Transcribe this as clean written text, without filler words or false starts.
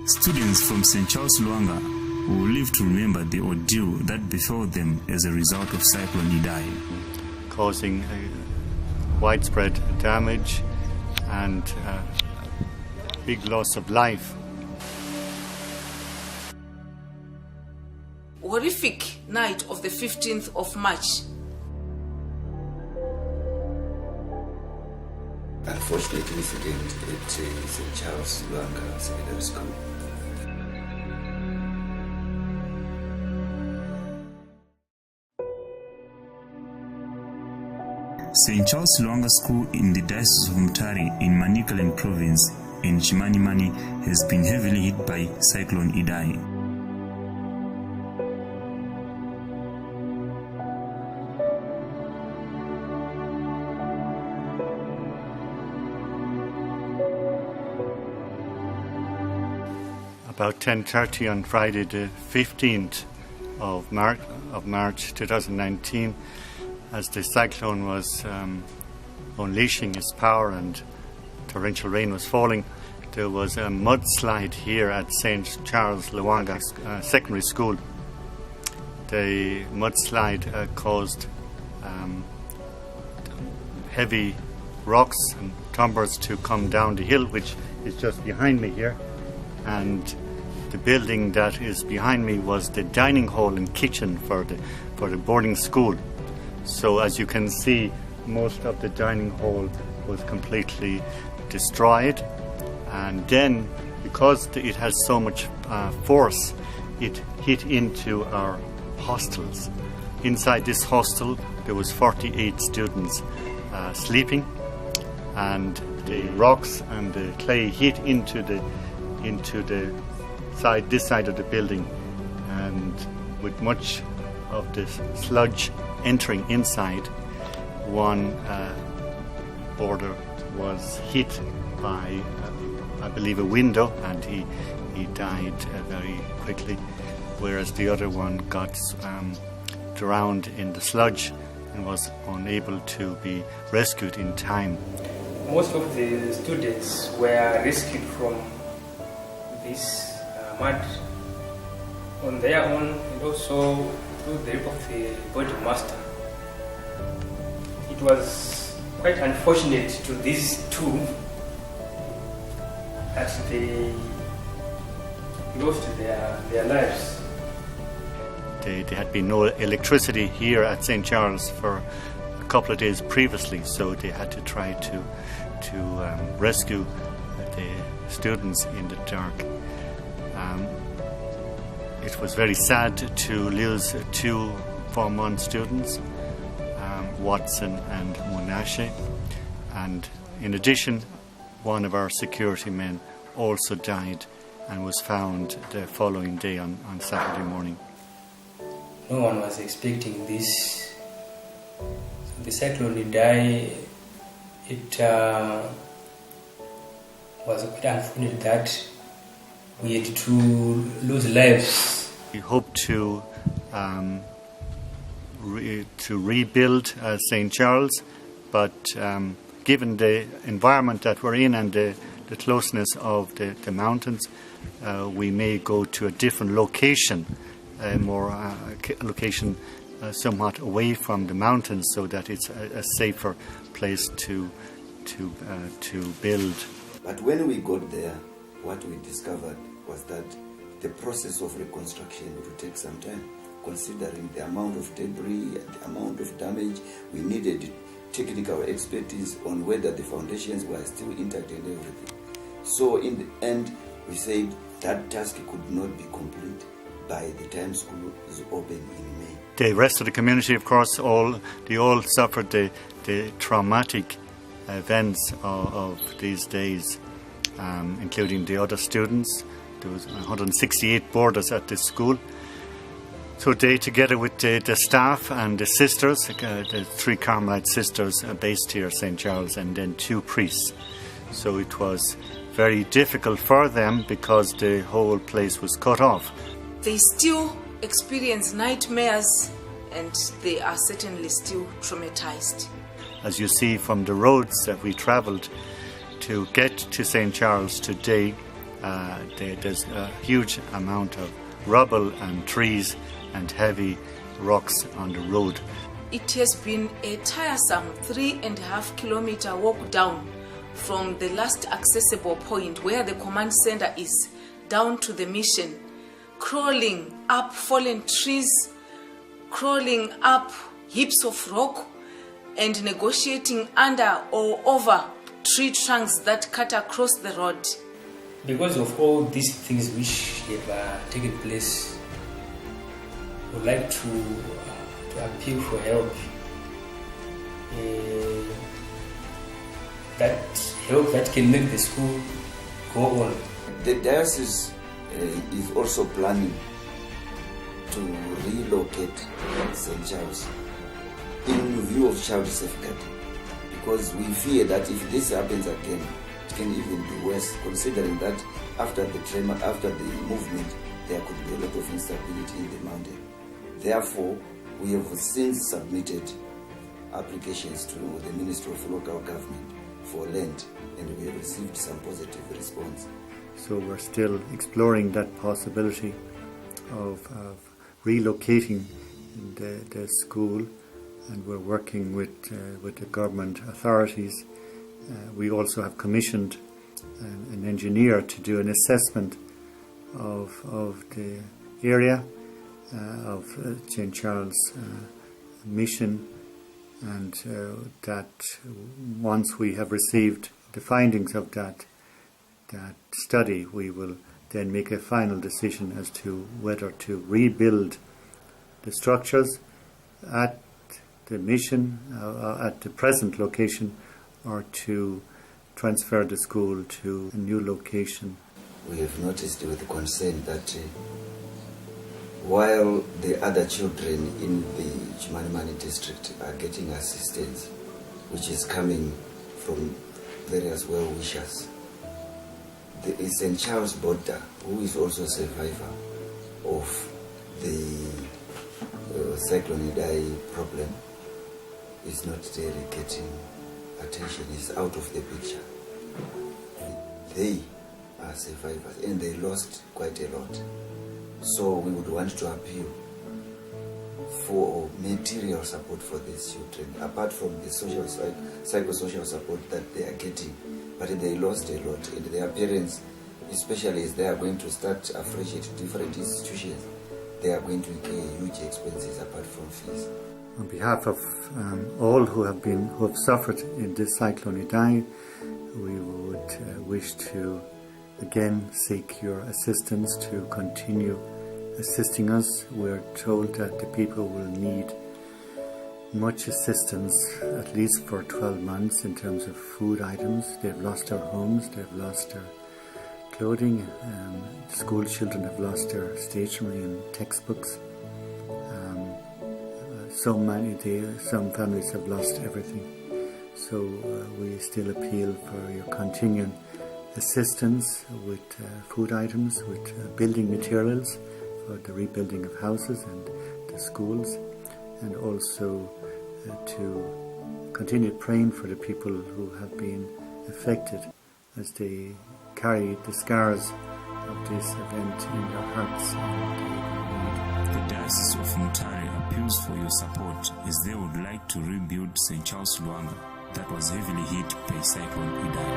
Students from St. Charles Lwanga will live to remember the ordeal that befell them as a result of cyclone Idai, causing widespread damage and big loss of life. Horrific night of the 15th of March. Unfortunate incident at St. Charles Lwanga Secondary School. St. Charles Lwanga School in the Diocese of Mutare in Manicaland Province in Chimanimani has been heavily hit by cyclone Idai. About 10:30 on Friday the 15th of March 2019, as the cyclone was unleashing its power and torrential rain was falling, there was a mudslide here at St. Charles Lwanga Secondary School. The mudslide caused heavy rocks and timbers to come down the hill, which is just behind me here, and the building that is behind me was the dining hall and kitchen for the boarding school. So as you can see, most of the dining hall was completely destroyed, and then because it has so much force, it hit into our hostels. Inside this hostel there was 48 students sleeping, and the rocks and the clay hit into this side of the building, and with much of this sludge entering inside, one boarder was hit by I believe a window, and he died very quickly, whereas the other one got drowned in the sludge and was unable to be rescued in time. Most of the students were rescued from this mud on their own, and also through the help of the body master. It was quite unfortunate to these two that they lost their lives. There had been no electricity here at St. Charles for a couple of days previously, so they had to try to rescue the students in the dark. It was very sad to lose two Form 1 students, Watson and Monashe, and in addition, one of our security men also died and was found the following day on Saturday morning. No one was expecting this. The cyclone Idai, it was quite unfortunate that we had to lose lives. We hope to rebuild St. Charles, but given the environment that we're in and the closeness of the mountains, we may go to a different location, location somewhat away from the mountains, so that it's a safer place to build. But when we got there, what we discovered was that the process of reconstruction would take some time. Considering the amount of debris and the amount of damage, we needed technical expertise on whether the foundations were still intact and everything. So in the end, we said that task could not be complete by the time school is open in May. The rest of the community, of course, they all suffered the traumatic events of these days, including the other students. There was 168 boarders at this school. So they, together with the staff and the sisters, the 3 Carmelite sisters based here at St. Charles, and then 2 priests. So it was very difficult for them because the whole place was cut off. They still experience nightmares, and they are certainly still traumatized. As you see from the roads that we travelled to get to St. Charles today, there's a huge amount of rubble and trees and heavy rocks on the road. It has been a tiresome 3.5 kilometer walk down from the last accessible point where the command center is down to the mission, crawling up fallen trees, crawling up heaps of rock, and negotiating under or over tree trunks that cut across the road. Because of all these things which have taken place, I would like to appeal for help. That help that can make the school go on. The diocese is also planning to relocate St. Charles in view of child safeguarding, because we fear that if this happens again, it can even be worse, considering that after the tremor, after the movement, there could be a lot of instability in the mountain. Therefore, we have since submitted applications to the Ministry of Local Government for land, and we have received some positive response. So we're still exploring that possibility of relocating the school, and we're working with the government authorities. We also have commissioned an engineer to do an assessment of the area of St. Charles mission, and that once we have received the findings of that study, we will then make a final decision as to whether to rebuild the structures at the mission, at the present location, or to transfer the school to a new location. We have noticed with concern that while the other children in the Chimanimani district are getting assistance, which is coming from various well-wishers, the St. Charles Border, who is also a survivor of the cyclone idai problem, is not really getting attention, is out of the picture. They are survivors and they lost quite a lot. So we would want to appeal for material support for these children, apart from the psychosocial support that they are getting. But they lost a lot, and their parents, especially as they are going to start afresh at different institutions, they are going to incur huge expenses apart from fees. On behalf of all who have suffered in this cyclone idai, we would wish to again seek your assistance to continue assisting us. We're told that the people will need much assistance at least for 12 months in terms of food items. They've lost their homes, they've lost their clothing, school children have lost their stationery and textbooks. Some families have lost everything. So we still appeal for your continuing assistance with food items, with building materials for the rebuilding of houses and the schools, and also to continue praying for the people who have been affected as they carry the scars of this event in their hearts. The Diocese of Mutare appeals for your support as they would like to rebuild St. Charles Lwanga that was heavily hit by Cyclone Idai.